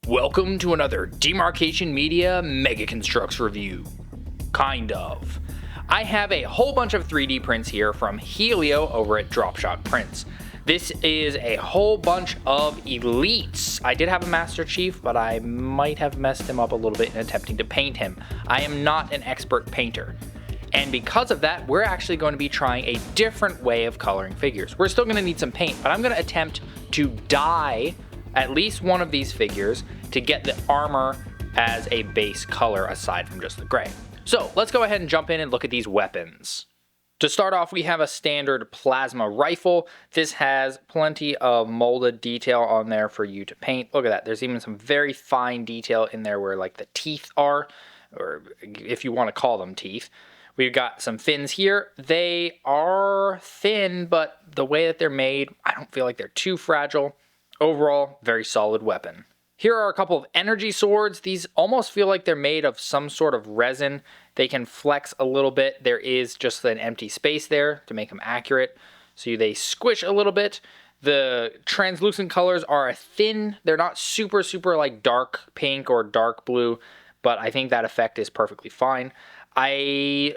Welcome to another Demarcation Media Mega Construx review. Kind of. I have a whole bunch of 3D prints here from Helio over at DropshockPrints. This is a whole bunch of elites. I did have a Master Chief, but I might have messed him up a little bit in attempting to paint him. I am not an expert painter. And because of that, we're actually going to be trying a different way of coloring figures. We're still going to need some paint, but I'm going to attempt to dye at least one of these figures to get the armor as a base color aside from just the gray. So let's go ahead and jump in and look at these weapons. To start off, we have a standard plasma rifle. This has plenty of molded detail on there for you to paint. Look at that. There's even some very fine detail in there where like the teeth are, or if you want to call them teeth. We've got some fins here. They are thin, but the way that they're made, I don't feel like they're too fragile. Overall, very solid weapon. Here are a couple of energy swords. These almost feel like they're made of some sort of resin. They can flex a little bit. There is just an empty space there to make them accurate. So they squish a little bit. The translucent colors are thin. They're not super like dark pink or dark blue, but I think that effect is perfectly fine. I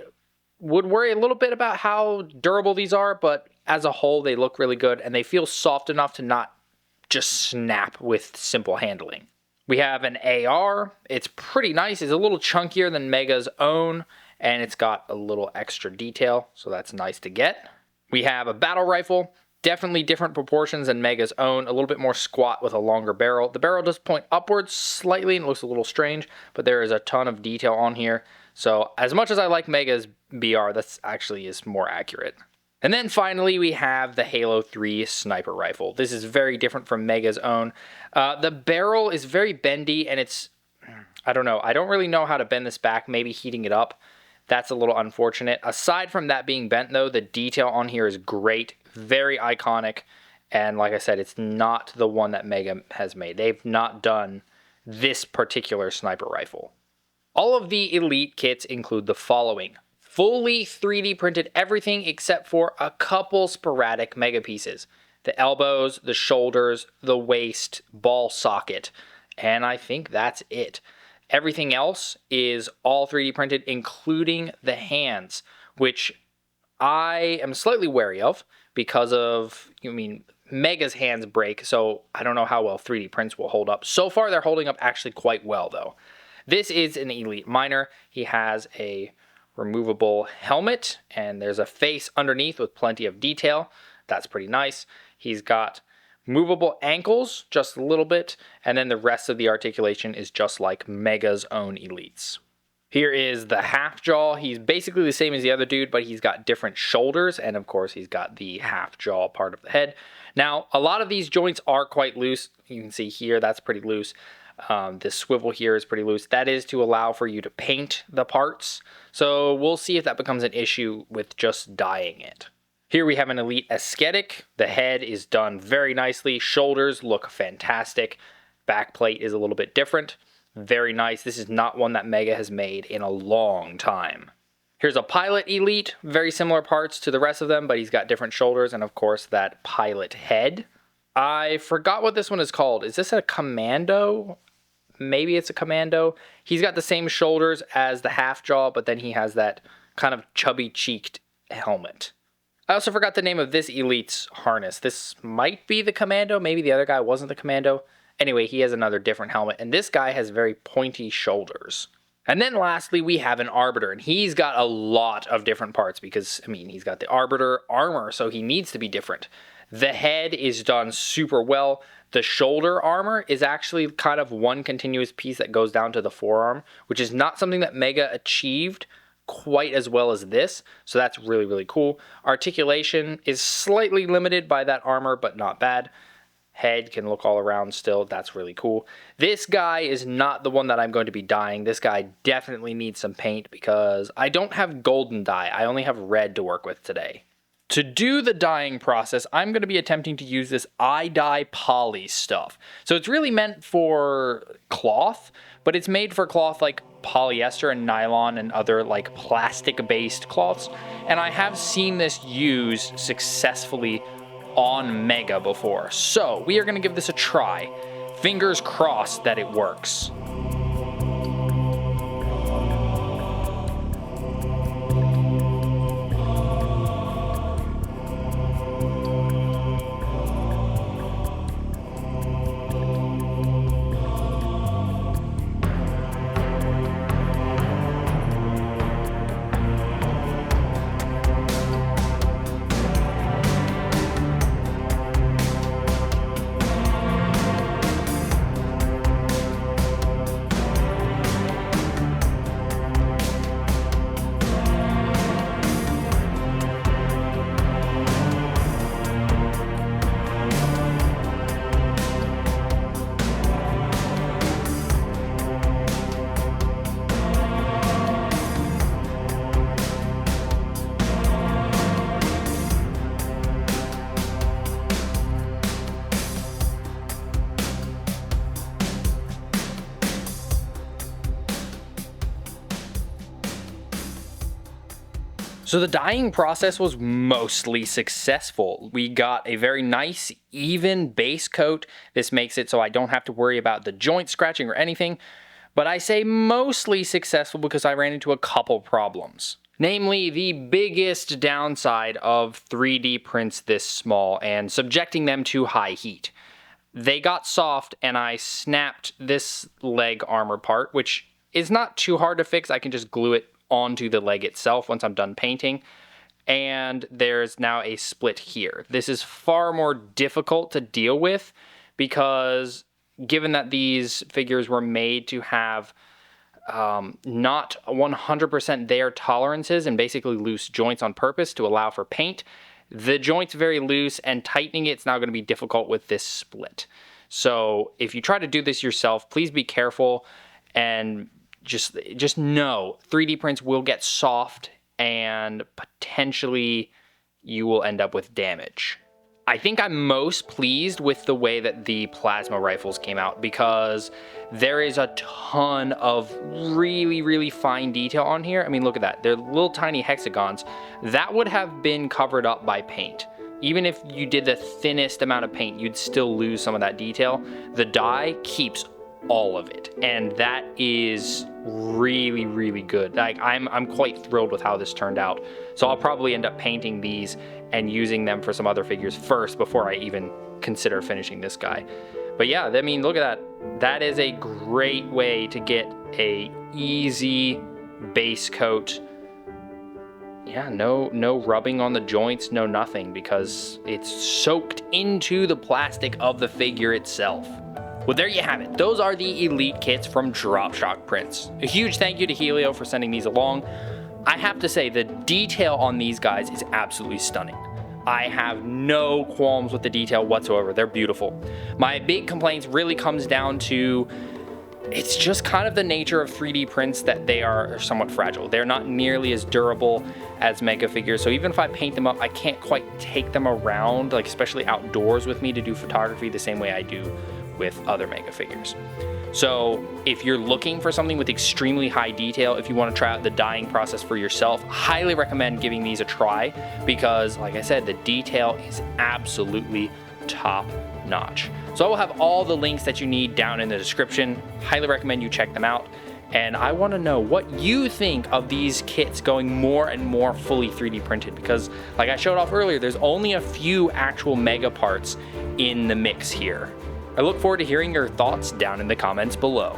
would worry a little bit about how durable these are, but as a whole, they look really good and they feel soft enough to not just snap with simple handling. We have an AR. It's pretty nice. It's a little chunkier than Mega's own, and it's got a little extra detail, so that's nice to get. We have a battle rifle. Definitely different proportions than Mega's own. A little bit more squat with a longer barrel. The barrel does point upwards slightly and looks a little strange, but there is a ton of detail on here. So as much as I like Mega's BR, this actually is more accurate. And then finally, we have the Halo 3 sniper rifle. This is very different from Mega's own. The barrel is very bendy, and it's, I don't know. I don't really know how to bend this back, maybe heating it up. That's a little unfortunate. Aside from that being bent, though, the detail on here is great, very iconic. And like I said, it's not the one that Mega has made. They've not done this particular sniper rifle. All of the Elite kits include the following. Fully 3D printed everything except for a couple sporadic Mega pieces. The elbows, the shoulders, the waist, ball socket, and I think that's it. Everything else is all 3D printed, including the hands, which I am slightly wary of because of, Mega's hands break, so I don't know how well 3D prints will hold up. So far, they're holding up actually quite well, though. This is an Elite Miner. He has a removable helmet, and there's a face underneath with plenty of detail. That's pretty nice. He's got movable ankles, just a little bit, and then the rest of the articulation is just like Mega's own Elites. Here is the Halfjaw. He's basically the same as the other dude, but he's got different shoulders, and of course he's got the Halfjaw part of the head. Now, a lot of these joints are quite loose. You can see here, that's pretty loose. This swivel here is pretty loose. That is to allow for you to paint the parts. So we'll see if that becomes an issue with just dyeing it. Here we have an Elite Ascetic. The head is done very nicely. Shoulders look fantastic. Back plate is a little bit different. Very nice. This is not one that Mega has made in a long time. Here's a Pilot Elite. Very similar parts to the rest of them, but he's got different shoulders and of course that pilot head. I forgot what this one is called. Is this a Commando? Maybe it's a Commando. He's got the same shoulders as the Halfjaw, but then he has that kind of chubby-cheeked helmet. I also forgot the name of this Elite's harness. This might be the Commando. Maybe the other guy wasn't the Commando. Anyway, he has another different helmet, and this guy has very pointy shoulders. And then lastly, we have an Arbiter, and he's got a lot of different parts because, he's got the Arbiter armor, so he needs to be different. The head is done super well. The shoulder armor is actually kind of one continuous piece that goes down to the forearm, which is not something that Mega achieved quite as well as this. So that's really cool. Articulation is slightly limited by that armor, but not bad. Head can look all around still. That's really cool. This guy is not the one that I'm going to be dyeing. This guy definitely needs some paint because I don't have golden dye. I only have red to work with today. To do the dyeing process, I'm going to be attempting to use this iDye poly stuff. So it's really meant for cloth, but it's made for cloth like polyester and nylon and other like plastic-based cloths. And I have seen this used successfully on Mega before. So we are going to give this a try. Fingers crossed that it works. So the dyeing process was mostly successful. We got a very nice, even base coat. This makes it so I don't have to worry about the joint scratching or anything. But I say mostly successful because I ran into a couple problems. Namely, the biggest downside of 3D prints this small and subjecting them to high heat. They got soft and I snapped this leg armor part, which is not too hard to fix. I can just glue it onto the leg itself once I'm done painting, and there's now a split here. This is far more difficult to deal with because given that these figures were made to have not 100% their tolerances and basically loose joints on purpose to allow for paint, the joint's very loose and tightening it's now going to be difficult with this split. So if you try to do this yourself, please be careful and just know 3D prints will get soft and potentially you will end up with damage. I think I'm most pleased with the way that the plasma rifles came out because there is a ton of really, really fine detail on here. I mean, look at that. They're little tiny hexagons. That would have been covered up by paint. Even if you did the thinnest amount of paint, you'd still lose some of that detail. The dye keeps all of it, and that is really, really good. Like I'm quite thrilled with how this turned out. So I'll probably end up painting these and using them for some other figures first before I even consider finishing this guy. But yeah, I mean, look at that. That is a great way to get a easy base coat. Yeah, no rubbing on the joints, no nothing, because it's soaked into the plastic of the figure itself. Well, there you have it. Those are the Elite kits from DropshockPrints. A huge thank you to Helio for sending these along. I have to say, the detail on these guys is absolutely stunning. I have no qualms with the detail whatsoever. They're beautiful. My big complaints really comes down to it's just kind of the nature of 3D prints that they are somewhat fragile. They're not nearly as durable as Mega figures, so even if I paint them up, I can't quite take them around, like especially outdoors with me to do photography the same way I do with other Mega figures. So if you're looking for something with extremely high detail, if you want to try out the dyeing process for yourself, highly recommend giving these a try because, like I said, the detail is absolutely top notch. So I will have all the links that you need down in the description. Highly recommend you check them out. And I want to know what you think of these kits going more and more fully 3D printed because, like I showed off earlier, there's only a few actual Mega parts in the mix here. I look forward to hearing your thoughts down in the comments below.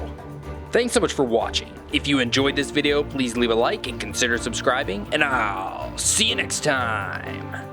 Thanks so much for watching. If you enjoyed this video, please leave a like and consider subscribing, and I'll see you next time.